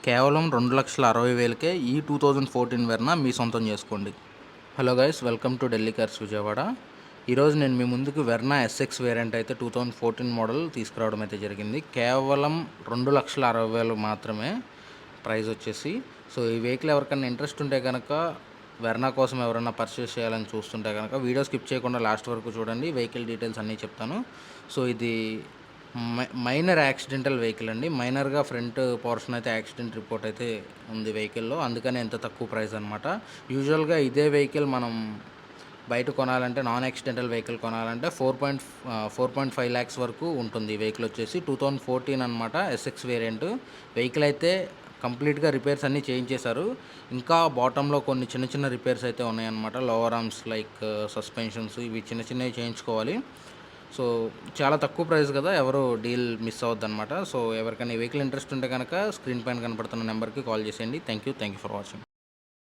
కేవలం 2,60,000కే ఈ 2014 వెర్నా మీ సొంతం చేసుకోండి. Hello guys, welcome to Delhi cars Vijayawada. ఈరోజు నేను మీ ముందుకు వెర్నా ఎస్ఎక్స్ వేరియంట్ అయితే 2014 మోడల్ తీసుకురావడం అయితే జరిగింది. కేవలం 2,60,000 మాత్రమే ప్రైస్ వచ్చేసి. సో ఈ వెహికల్ ఎవరికైనా ఇంట్రెస్ట్ ఉంటే కనుక, వెర్నా కోసం ఎవరైనా పర్చేస్ చేయాలని చూస్తుంటే కనుక వీడియో స్కిప్ చేయకుండా లాస్ట్ వరకు చూడండి. వెహికల్ డీటెయిల్స్ అన్నీ చెప్తాను. సో ఇది మైనర్ యాక్సిడెంటల్ వెహికల్ అండి. మైనర్గా ఫ్రంట్ పోర్షన్ అయితే యాక్సిడెంట్ రిపోర్ట్ అయితే ఉంది వెహికల్లో, అందుకని ఎంత తక్కువ ప్రైస్ అనమాట. యూజువల్గా ఇదే వెహికల్ మనం బయట కొనాలంటే, నాన్ యాక్సిడెంటల్ వెహికల్ కొనాలంటే 4.5 ల్యాక్స్ వరకు ఉంటుంది. ఈ వెహికల్ వచ్చేసి 2014 అనమాట, ఎస్ఎక్స్ వేరియంట్. వెహికల్ అయితే కంప్లీట్గా రిపేర్స్ అన్నీ చేయించేశారు. ఇంకా బాటంలో కొన్ని చిన్న చిన్న రిపేర్స్ అయితే ఉన్నాయన్నమాట. లోవర్ ఆర్మ్స్ లైక్ సస్పెన్షన్స్ ఇవి చిన్న చిన్నవి చేయించుకోవాలి. సో చాలా తక్కువ ప్రైస్ కదా, ఎవరు డీల్ మిస్ అవ్వద్దన్నమాట. సో ఎవరికైనా ఈ వెహికల్ ఇంట్రెస్ట్ ఉంటే కనుక స్క్రీన్ పైన కనపడుతున్న నెంబర్కి కాల్ చేసేయండి. Thank you for watching.